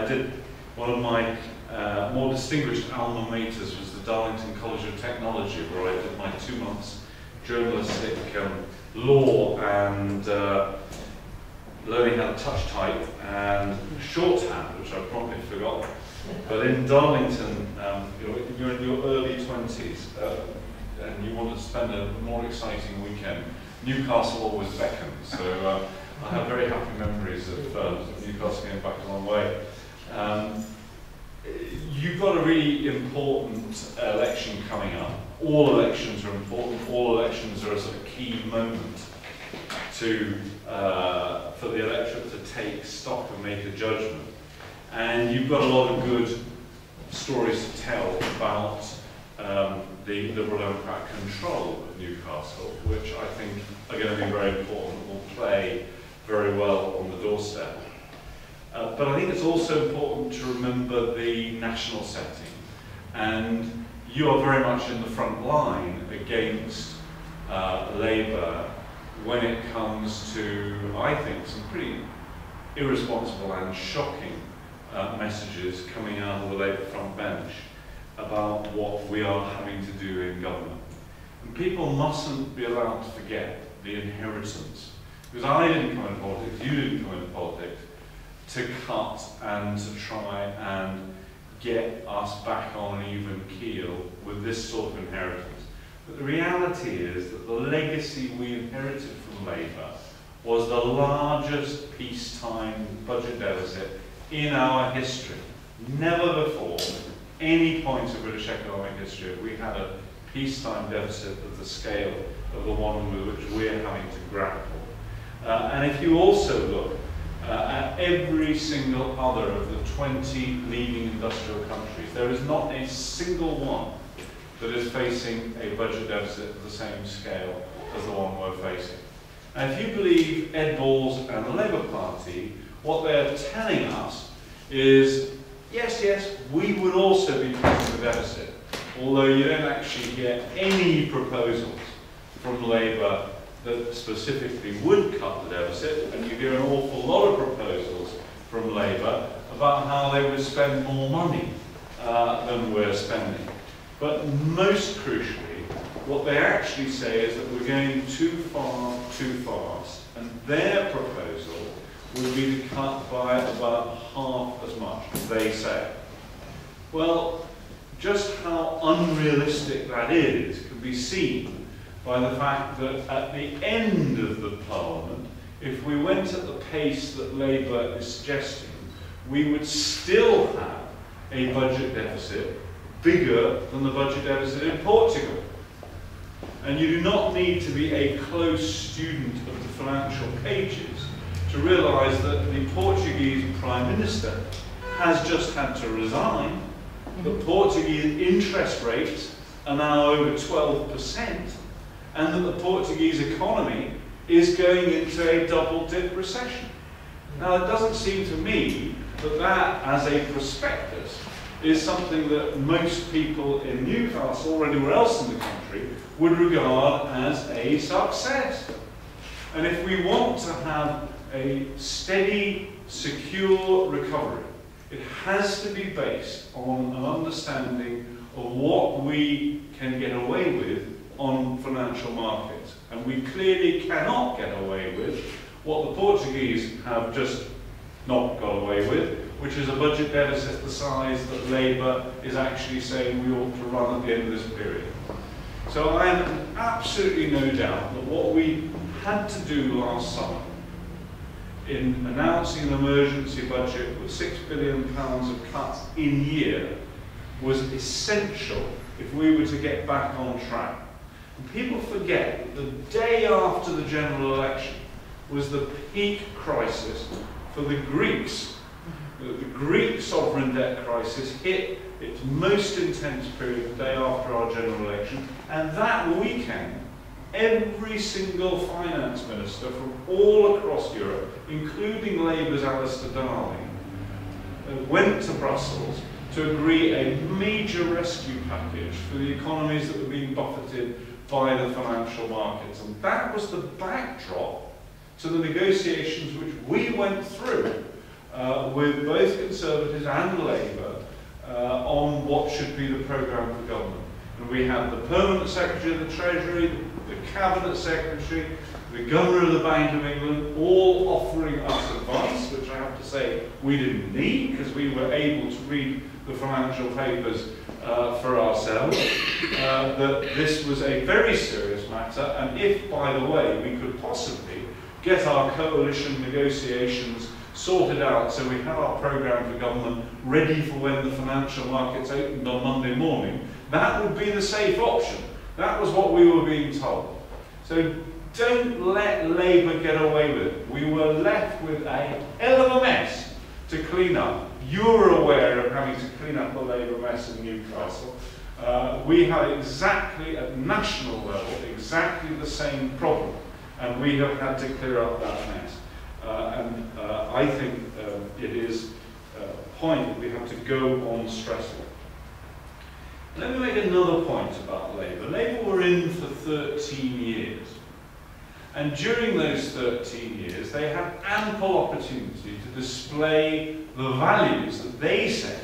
did one of my more distinguished alma maters was the Darlington College of Technology, where I did my 2 months journalistic law and learning how to touch type and shorthand, which I promptly forgot. But in Darlington, you're in your early 20s and you want to spend a more exciting weekend. Newcastle always beckons, so I have very happy memories of Newcastle going back a long way. You've got a really important election coming up. All elections are important. All elections are a sort of key moment for the electorate to take stock and make a judgment. And you've got a lot of good stories to tell about the Liberal Democrat control of Newcastle, which I think are going to be very important, will play very well on the doorstep. But I think it's also important to remember the national setting. And you are very much in the front line against Labour when it comes to, I think, some pretty irresponsible and shocking messages coming out of the Labour front bench about what we are having to do in government. And people mustn't be allowed to forget the inheritance. Because I didn't come into politics, you didn't come into politics, to cut and to try and get us back on an even keel with this sort of inheritance. But the reality is that the legacy we inherited from Labour was the largest peacetime budget deficit in our history. Never before, any point of British economic history, we had a peacetime deficit of the scale of the one with which we're having to grapple. And if you also look at every single other of the 20 leading industrial countries, there is not a single one that is facing a budget deficit of the same scale as the one we're facing. And if you believe Ed Balls and the Labour Party, what they're telling us is, yes, we would also be cutting the deficit, although you don't actually hear any proposals from Labour that specifically would cut the deficit, and you hear an awful lot of proposals from Labour about how they would spend more money than we're spending. But most crucially, what they actually say is that we're going too far, too fast, and their proposal would be to cut by about half as much, they say. Well, just how unrealistic that is can be seen by the fact that at the end of the Parliament, if we went at the pace that Labour is suggesting, we would still have a budget deficit bigger than the budget deficit in Portugal. And you do not need to be a close student of the financial pages to realise that the Portuguese Prime Minister has just had to resign. The Portuguese interest rates are now over 12%, and that the Portuguese economy is going into a double-dip recession. Now, it doesn't seem to me that that, as a prospectus, is something that most people in Newcastle or anywhere else in the country would regard as a success. And if we want to have a steady, secure recovery, it has to be based on an understanding of what we can get away with on financial markets. And we clearly cannot get away with what the Portuguese have just not got away with, which is a budget deficit the size that Labour is actually saying we ought to run at the end of this period. So I have absolutely no doubt that what we had to do last summer in announcing an emergency budget with £6 billion of cuts in year was essential if we were to get back on track. And people forget that the day after the general election was the peak crisis for the Greeks. The Greek sovereign debt crisis hit its most intense period the day after our general election, and that weekend every single finance minister from all across Europe, including Labour's Alistair Darling, went to Brussels to agree a major rescue package for the economies that were being buffeted by the financial markets. And that was the backdrop to the negotiations which we went through with both Conservatives and Labour on what should be the programme for government. And we had the Permanent Secretary of the Treasury, the Cabinet Secretary, the Governor of the Bank of England, all offering us advice, which I have to say we didn't need, because we were able to read the financial papers for ourselves, that this was a very serious matter, and if, by the way, we could possibly get our coalition negotiations sorted out so we had our programme for government ready for when the financial markets opened on Monday morning, that would be the safe option. That was what we were being told. So don't let Labour get away with it. We were left with a hell of a mess to clean up. You're aware of having to clean up a Labour mess in Newcastle. We had exactly, at national level, exactly the same problem. And we have had to clear up that mess. I think it is a point that we have to go on stressing. Let me make another point about Labour. Labour were in for 13 years. And during those 13 years, they had ample opportunity to display the values that they say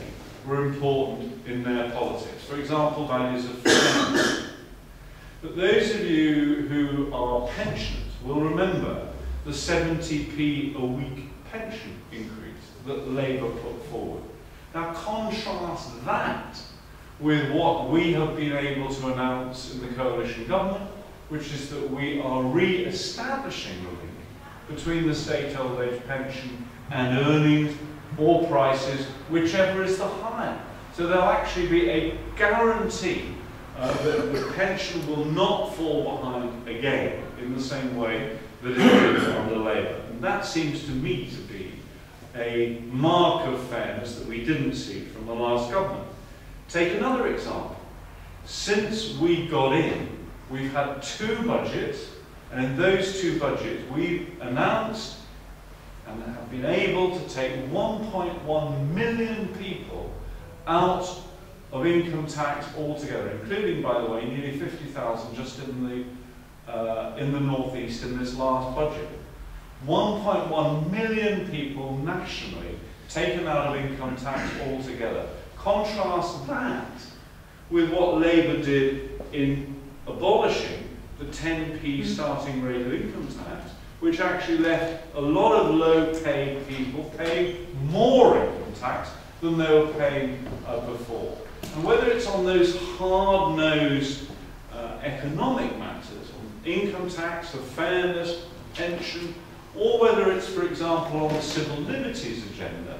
were important in their politics. For example, values of fairness. But those of you who are pensioners will remember the 70p a week pension increase that Labour put forward. Now contrast that with what we have been able to announce in the coalition government, which is that we are re-establishing the link between the state old age pension and earnings or prices, whichever is the higher. So there'll actually be a guarantee that the pension will not fall behind again in the same way that it did under Labour. And that seems to me to be a mark of fairness that we didn't see from the last government. Take another example. Since we got in, we've had 2 budgets, and in those 2 budgets we've announced and have been able to take 1.1 million people out of income tax altogether, including, by the way, nearly 50,000 just in the northeast in this last budget. 1.1 million people nationally taken out of income tax altogether. Contrast that with what Labour did in abolishing the 10p starting rate of income tax, which actually left a lot of low-paid people paying more income tax than they were paying before. And whether it's on those hard-nosed economic matters, on income tax, for fairness, pension, or whether it's, for example, on the civil liberties agenda,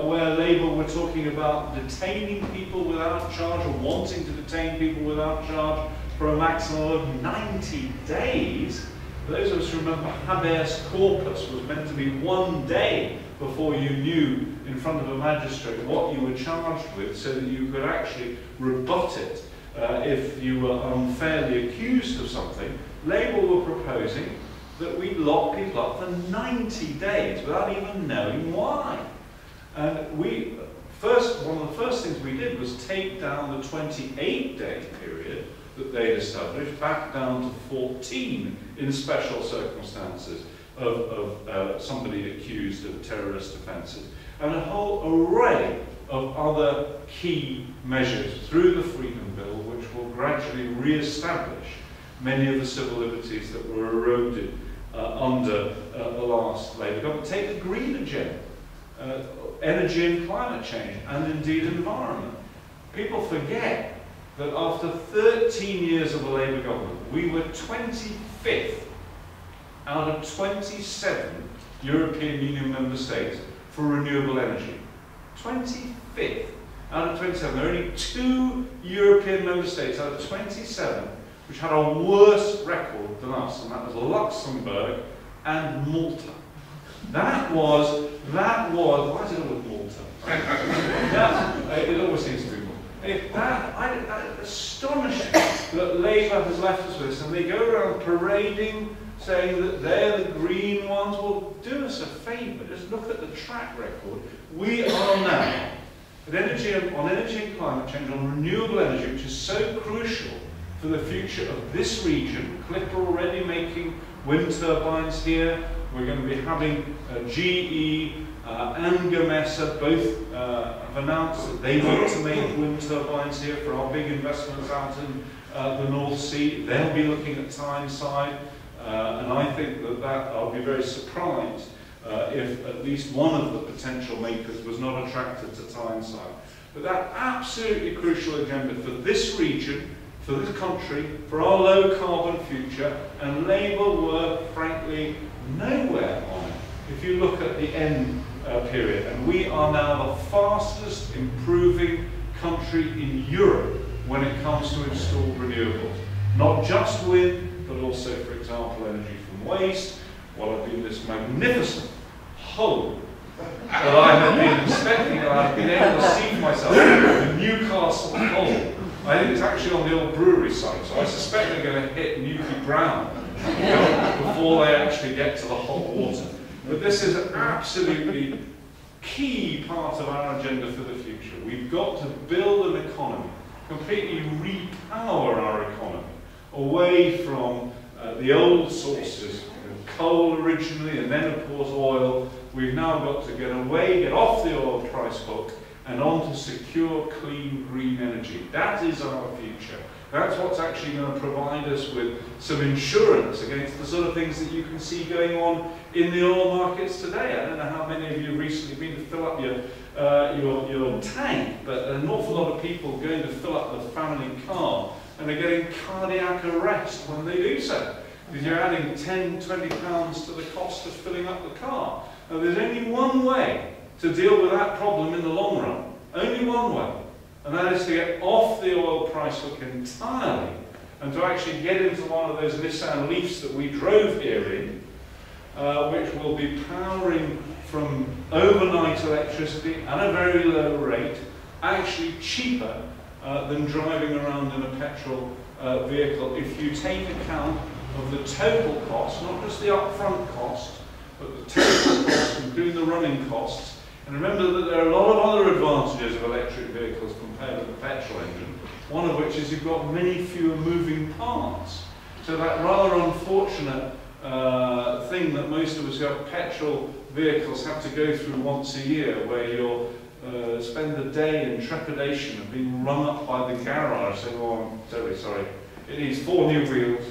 where Labour were talking about detaining people without charge, or wanting to detain people without charge for a maximum of 90 days. Those of us who remember habeas corpus was meant to be 1 day before you knew in front of a magistrate what you were charged with, so that you could actually rebut it if you were unfairly accused of something. Labour were proposing that we lock people up for 90 days without even knowing why. And one of the first things we did was take down the 28-day period that they'd established back down to 14 in special circumstances of somebody accused of terrorist offences, and a whole array of other key measures through the Freedom Bill which will gradually re-establish many of the civil liberties that were eroded under the last Labour government. Take the green agenda, energy and climate change, and indeed environment. People forget that after 13 years of a Labour government, we were 25th out of 27 European Union member states for renewable energy. 25th out of 27. There are only 2 European member states out of 27 which had a worse record than us, and that was Luxembourg and Malta. That was, why is it always Malta? It always seems to be Malta. It's astonishing that Labour has left us with this, and they go around parading, saying that they're the green ones. Well, do us a favour, just look at the track record. We are now, on energy and climate change, on renewable energy, which is so crucial for the future of this region. Clipper already making wind turbines here. We're going to be having GE and Gamesa both have announced that they want to make wind turbines here for our big investments out in the North Sea. They'll be looking at Tyneside, and I think that I'll be very surprised if at least one of the potential makers was not attracted to Tyneside. But that absolutely crucial agenda for this region, for this country, for our low carbon future, and Labour were frankly nowhere on it. If you look at the end period, and we are now the fastest improving country in Europe when it comes to installed renewables. Not just wind, but also, for example, energy from waste. What have been this magnificent hole that I have been inspecting, and I've been able to see for myself, the Newcastle hole. I think it's actually on the old brewery site, so I suspect they're going to hit Newquay Brown before they actually get to the hot water. But this is an absolutely key part of our agenda for the future. We've got to build an economy, completely repower our economy, away from the old sources, coal originally, and then of course oil. We've now got to get off the oil price hook, and on to secure, clean, green energy. That is our future. That's what's actually going to provide us with some insurance against the sort of things that you can see going on in the oil markets today. I don't know how many of you have recently been to fill up your tank, but an awful lot of people going to fill up the family car and are getting cardiac arrest when they do so, because you're adding 10, 20 pounds to the cost of filling up the car. Now, there's only one way to deal with that problem in the long run, only one way, and that is to get off the oil price hook entirely and to actually get into one of those Nissan Leafs that we drove here in, which will be powering from overnight electricity at a very low rate, actually cheaper than driving around in a petrol vehicle if you take account of the total cost, not just the upfront cost, but the total cost, including the running costs. And remember that there are a lot of other advantages of electric vehicles compared to the petrol engine, one of which is you've got many fewer moving parts. So that rather unfortunate thing that most of us who have petrol vehicles have to go through once a year, where you'll spend the day in trepidation of being rung up by the garage saying, oh, I'm terribly sorry, it needs 4 new wheels,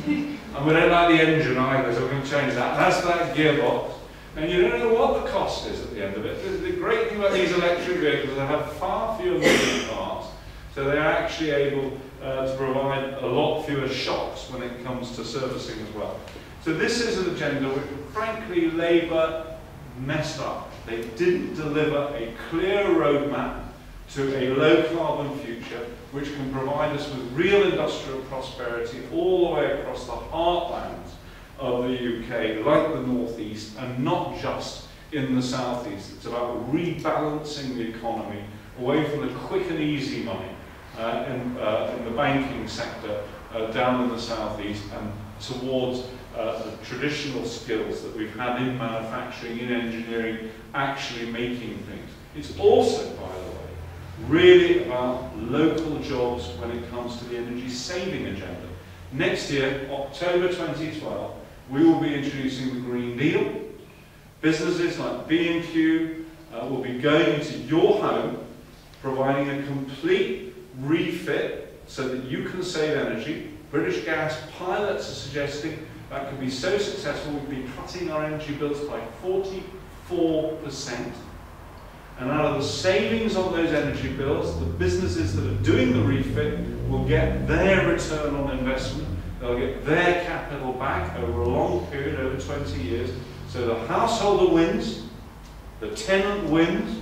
and we don't like the engine either, so we're going to change that. And as for that gearbox, and you don't know what the cost is at the end of it. The great thing about these electric vehicles is they have far fewer moving parts, so they're actually able to provide a lot fewer shocks when it comes to servicing as well. So this is an agenda which, frankly, Labour messed up. They didn't deliver a clear roadmap to a low-carbon future which can provide us with real industrial prosperity all the way across the heartlands of the UK, like the North East, and not just in the South East. It's about rebalancing the economy away from the quick and easy money in the banking sector down in the South East, and towards the traditional skills that we've had in manufacturing, in engineering, actually making things. It's also, by the way, really about local jobs when it comes to the energy saving agenda. Next year, October 2012, we will be introducing the Green Deal. Businesses like B&Q will be going into your home, providing a complete refit so that you can save energy. British Gas pilots are suggesting that could be so successful we'd be cutting our energy bills by 44%. And out of the savings on those energy bills, the businesses that are doing the refit will get their return on investment. They'll get their capital back over a long period, over 20 years. So the householder wins, the tenant wins,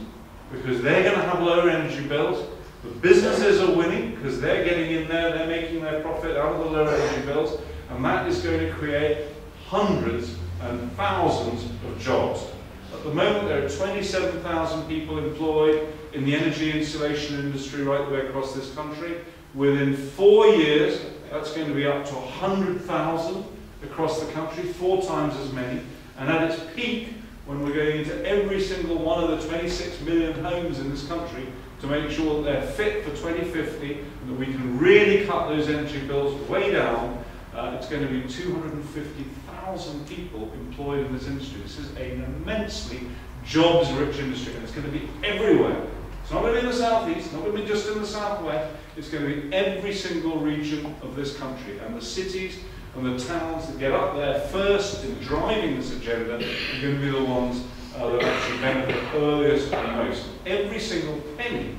because they're going to have lower energy bills. The businesses are winning because they're getting in there, they're making their profit out of the lower energy bills, and that is going to create hundreds and thousands of jobs. At the moment, there are 27,000 people employed in the energy installation industry right the way across this country. Within 4 years, that's going to be up to 100,000 across the country, 4 times as many. And at its peak, when we're going into every single one of the 26 million homes in this country to make sure that they're fit for 2050 and that we can really cut those energy bills way down, it's going to be 250,000 people employed in this industry. This is an immensely jobs-rich industry, and it's going to be everywhere. It's not going to be in the southeast, not going to be just in the southwest, it's going to be every single region of this country, and the cities and the towns that get up there first in driving this agenda are going to be the ones that actually benefit earliest and most. Every single penny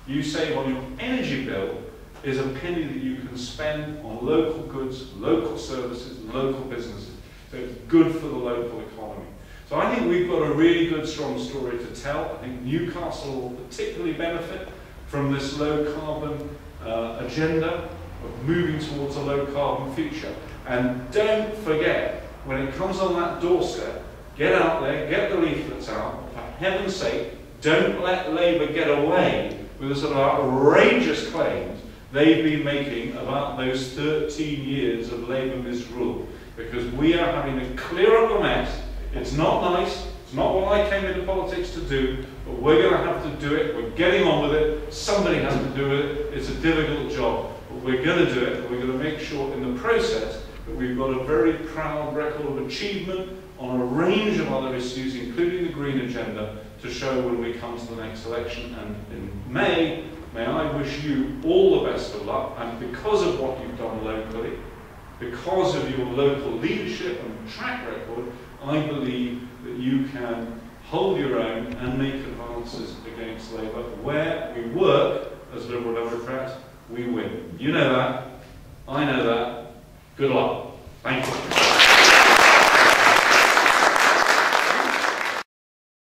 you save on your energy bill is a penny that you can spend on local goods, local services, local businesses. So it's good for the local economy. So I think we've got a really good, strong story to tell. I think Newcastle will particularly benefit from this low carbon agenda of moving towards a low carbon future. And don't forget, when it comes on that doorstep, get out there, get the leaflets out. For heaven's sake, don't let Labour get away with the sort of outrageous claims they've been making about those 13 years of Labour misrule. Because we are having to clear up the mess. It's not nice, it's not what I came into politics to do, but we're going to have to do it, we're getting on with it, somebody has to do it, it's a difficult job, but we're going to do it, and we're going to make sure in the process that we've got a very proud record of achievement on a range of other issues, including the green agenda, to show when we come to the next election. And in May I wish you all the best of luck, and because of what you've done locally, because of your local leadership and track record, I believe that you can hold your own and make advances against Labour. Where we work as Liberal Democrats, we win. You know that. I know that. Good luck. Thank you.